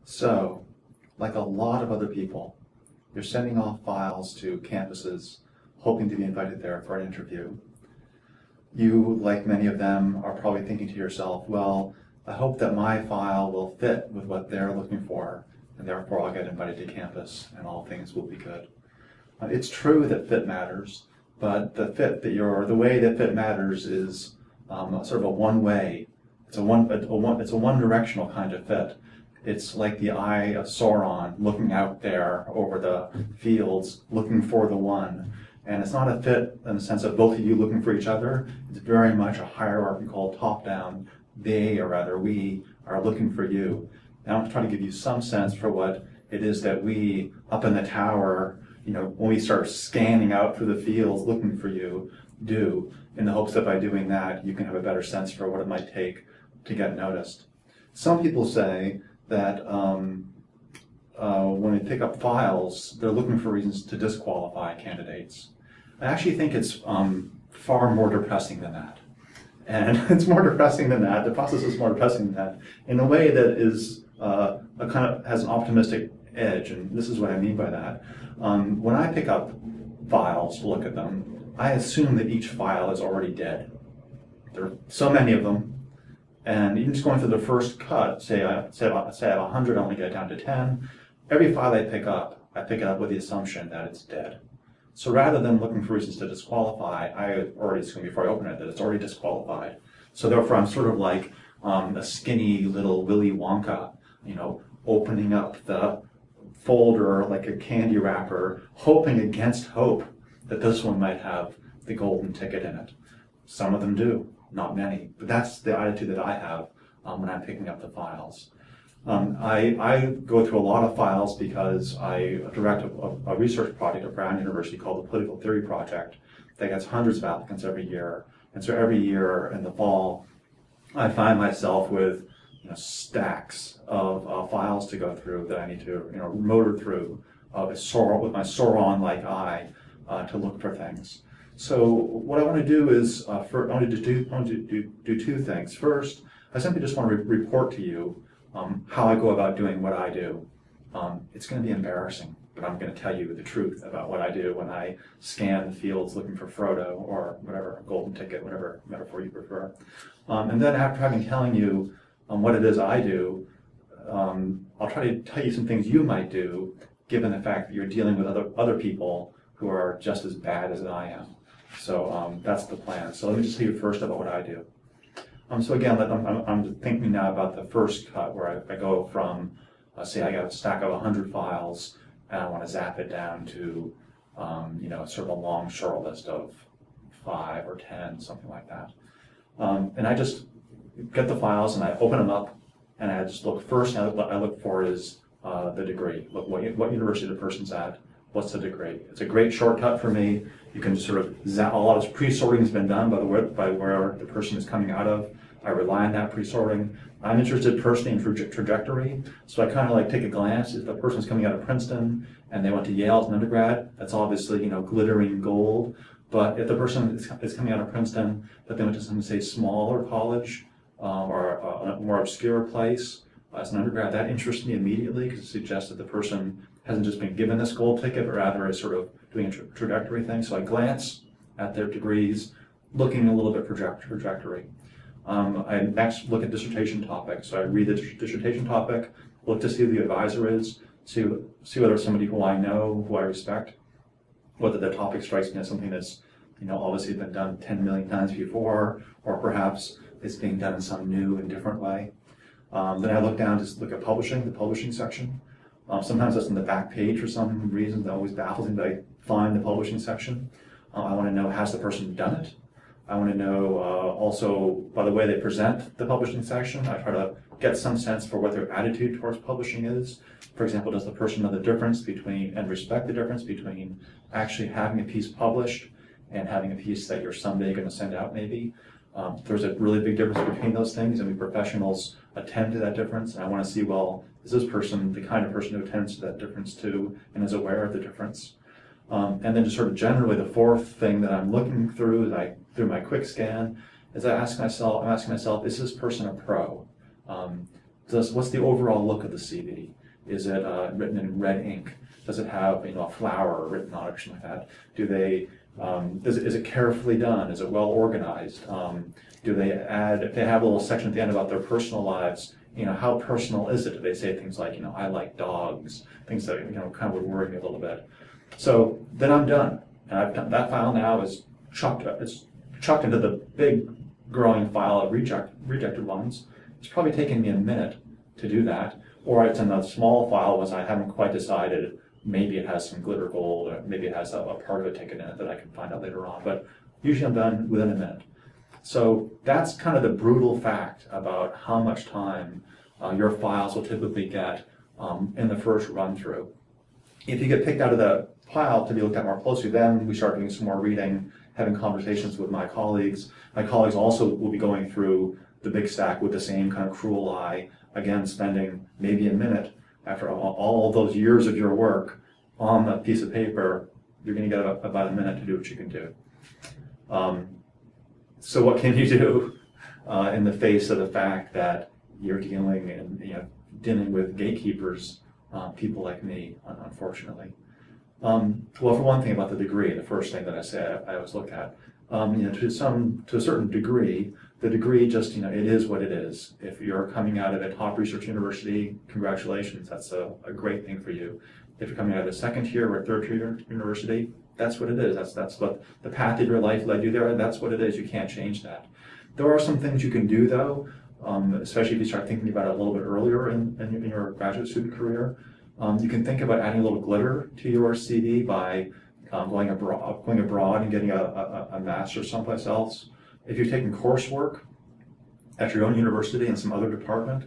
So, like a lot of other people, you're sending off files to campuses hoping to be invited there for an interview. You, like many of them, are probably thinking to yourself, well, I hope that my file will fit with what they're looking for, and therefore I'll get invited to campus and all things will be good. It's true that fit matters, but the way that fit matters is sort of a one-way. It's a one-directional kind of fit. It's like the eye of Sauron looking out there over the fields, looking for the one. And it's not a fit in the sense of both of you looking for each other. It's very much a hierarchical top-down. They, or rather we, are looking for you. And I'm trying to give you some sense for what it is that we, up in the tower, when we start scanning out through the fields looking for you, do, in the hopes that by doing that, you can have a better sense for what it might take to get noticed. Some people say that when they pick up files, they're looking for reasons to disqualify candidates. I actually think it's far more depressing than that. And it's more depressing than that. The process is more depressing than that in a way that is has an optimistic edge, and this is what I mean by that. When I pick up files to look at them, I assume that each file is already dead. There are so many of them, and even just going through the first cut, say I have 100, I want to get it down to 10. Every file I pick it up with the assumption that it's dead. So rather than looking for reasons to disqualify, I already assume before I open it that it's already disqualified. So therefore I'm sort of like a skinny little Willy Wonka, opening up the folder like a candy wrapper, hoping against hope that this one might have the golden ticket in it. Some of them do, not many, but that's the attitude that I have when I'm picking up the files. I go through a lot of files because I direct a research project at Brown University called the Political Theory Project that gets hundreds of applicants every year. And so every year in the fall, I find myself with stacks of files to go through that I need to motor through with my Sauron-like eye to look for things. So what I want to do is I want to do two things. First, I simply just want to report to you how I go about doing what I do. It's going to be embarrassing, but I'm going to tell you the truth about what I do when I scan the fields looking for Frodo or whatever, golden ticket, whatever metaphor you prefer. And then after having telling you what it is I do, I'll try to tell you some things you might do, given the fact that you're dealing with other people who are just as bad as I am. So that's the plan. So let me just tell you first about what I do. So again, I'm thinking now about the first cut where I go from, say I got a stack of 100 files and I want to zap it down to, sort of a long short list of 5 or 10, something like that. And I just get the files and I open them up and I just look first. What I look for is the degree. Look what university the person's at. What's the degree? It's a great shortcut for me. You can just sort of zap. A lot of pre-sorting has been done by where the person is coming out of. I rely on that pre-sorting. I'm interested personally in trajectory, so I kind of like take a glance. If the person's coming out of Princeton and they went to Yale as an undergrad, that's obviously glittering gold. But if the person is coming out of Princeton, but they went to some, say, smaller college or a more obscure place as an undergrad, that interests me immediately because it suggests that the person hasn't just been given this gold ticket, but rather is sort of doing a trajectory thing. So I glance at their degrees, looking a little bit for trajectory. I next look at dissertation topics. So I read the dissertation topic, look to see who the advisor is, see whether it's somebody who I know, who I respect, whether the topic strikes me as something that's obviously been done 10 million times before, or perhaps it's being done in some new and different way. Then I look down to look at the publishing section. Sometimes that's on the back page for some reason that always baffles me, but I find the publishing section. I want to know, has the person done it? I want to know also, by the way they present the publishing section, I try to get some sense for what their attitude towards publishing is. For example, does the person know the difference between, and respect the difference between actually having a piece published and having a piece that you're someday going to send out maybe? There's a really big difference between those things, and we professionals attend to that difference, and I want to see, well, is this person the kind of person who attends to that difference too and is aware of the difference? And then just sort of generally the fourth thing that I'm looking through through my quick scan is I'm asking myself, is this person a pro? What's the overall look of the CV? Is it written in red ink? Does it have a flower written on it or something like that? Do they is it carefully done? Is it well organized? Do they add, if they have a little section at the end about their personal lives, how personal is it? Do they say things like, I like dogs, things that kind of would worry me a little bit. So then I'm done, and I've done that. File now is chucked into the big growing file of rejected ones. It's probably taken me a minute to do that, or it's in a small file once I haven't quite decided. Maybe it has some glitter gold, or maybe it has a part of it taken in it that I can find out later on. But usually I'm done within a minute. So that's kind of the brutal fact about how much time your files will typically get in the first run through. If you get picked out of the pile to be looked at more closely, then we start doing some more reading, having conversations with my colleagues. My colleagues also will be going through the big stack with the same kind of cruel eye, again spending maybe a minute after all those years of your work on that piece of paper. You're going to get about a minute to do what you can do. So what can you do in the face of the fact that you're dealing with gatekeepers, people like me, unfortunately? Well, for one thing, about the degree, the first thing that I say I always look at, to a certain degree, the degree just, it is what it is. If you're coming out of a top research university, congratulations, that's a great thing for you. If you're coming out of a second tier or third tier university, that's what it is. That's what the path of your life led you there, and that's what it is. You can't change that. There are some things you can do, though, especially if you start thinking about it a little bit earlier in your graduate student career. You can think about adding a little glitter to your CV by going abroad and getting a master's someplace else. If you're taking coursework at your own university in some other department,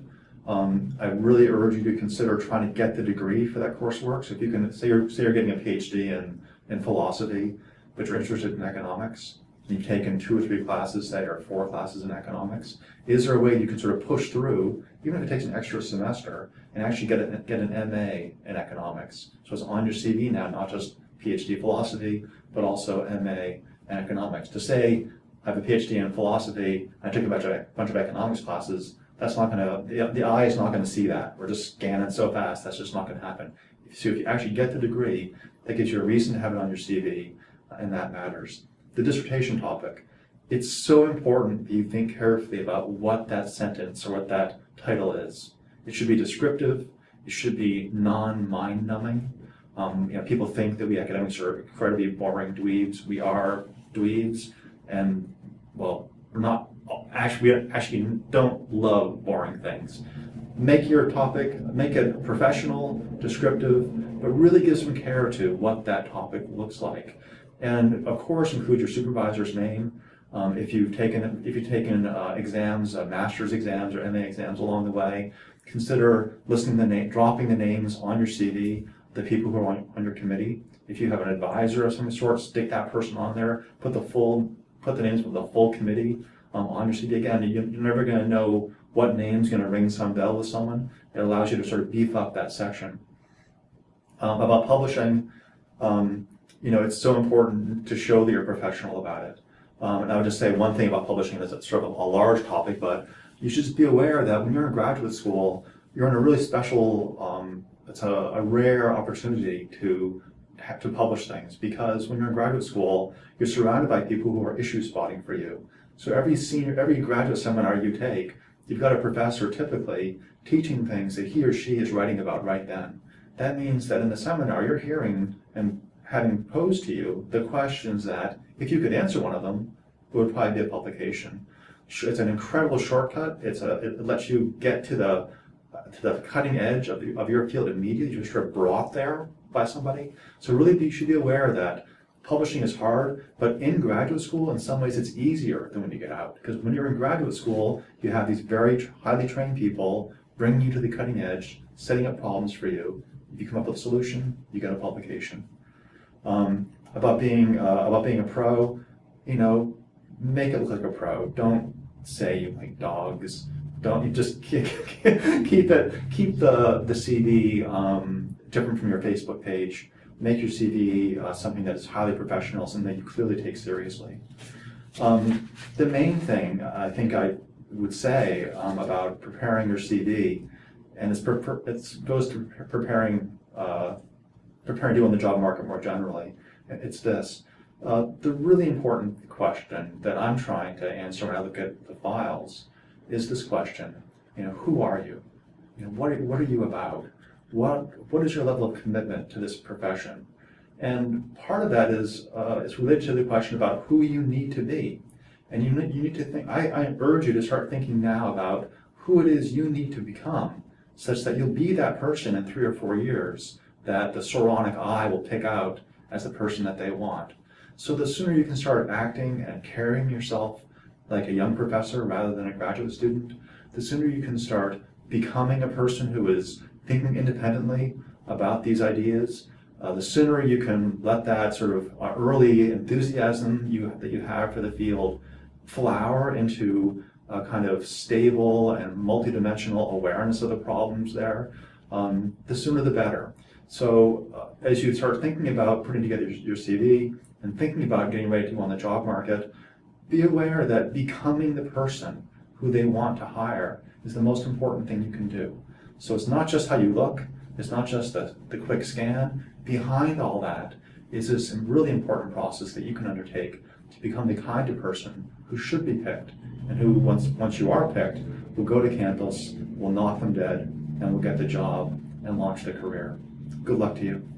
I really urge you to consider trying to get the degree for that coursework. So if you can, say you're getting a PhD in philosophy, but you're interested in economics, and you've taken 2 or 3 classes, say, or 4 classes in economics, is there a way you can sort of push through, even if it takes an extra semester, and actually get an MA in economics? So it's on your CV now, not just PhD philosophy, but also MA in economics. To say, I have a PhD in philosophy, and I took a bunch of economics classes, that's not going to, the eye is not going to see that. We're just scanning so fast, that's just not going to happen. So if you actually get the degree, that gives you a reason to have it on your CV, and that matters. The dissertation topic, it's so important that you think carefully about what that sentence or what that title is. It should be descriptive, it should be non-mind-numbing. People think that we academics are incredibly boring dweebs. We are dweebs, and well, we actually don't love boring things. Make your topic, make it professional, descriptive, but really give some care to what that topic looks like. And of course, include your supervisor's name. If you've taken exams, master's exams or MA exams along the way, consider dropping the names on your CV, the people who are on your committee. If you have an advisor of some sort, stick that person on there. Put the names of the full committee on your CV. Again, you're never going to know what name's going to ring some bell with someone. It allows you to sort of beef up that section. About publishing, it's so important to show that you're professional about it. And I would just say one thing about publishing that's sort of a large topic, but you should just be aware that when you're in graduate school, you're in a really special, it's a rare opportunity to publish things, because when you're in graduate school, you're surrounded by people who are issue spotting for you. So every graduate seminar you take, you've got a professor typically teaching things that he or she is writing about right then. That means that in the seminar, you're hearing and having posed to you the questions that, if you could answer one of them, it would probably be a publication. It's an incredible shortcut. It lets you get to the cutting edge of your field immediately. You're sort of brought there by somebody. So really, you should be aware that publishing is hard, but in graduate school, in some ways, it's easier than when you get out. Because when you're in graduate school, you have these very highly trained people bringing you to the cutting edge, setting up problems for you. If you come up with a solution, you get a publication. About being a pro, make it look like a pro. Don't say you like dogs. Don't, you just keep the CV different from your Facebook page. Make your CV something that is highly professional, something that you clearly take seriously. The main thing I think I would say about preparing your CV and it goes to preparing you on the job market more generally. It's this. The really important question that I'm trying to answer when I look at the files is this question, who are you? What are you about? What is your level of commitment to this profession? And part of that is related to the question about who you need to be. And you need to think, I urge you to start thinking now about who it is you need to become, such that you'll be that person in 3 or 4 years that the Soronic eye will pick out as the person that they want. So the sooner you can start acting and carrying yourself like a young professor rather than a graduate student, the sooner you can start becoming a person who is thinking independently about these ideas, the sooner you can let that sort of early enthusiasm that you have for the field flower into a kind of stable and multidimensional awareness of the problems there, the sooner the better. So as you start thinking about putting together your CV and thinking about getting ready to go on the job market, be aware that becoming the person who they want to hire is the most important thing you can do. So it's not just how you look, it's not just the quick scan. Behind all that is this really important process that you can undertake to become the kind of person who should be picked, and who, once you are picked, will go to Cantos, will knock them dead, and will get the job and launch their career. Good luck to you.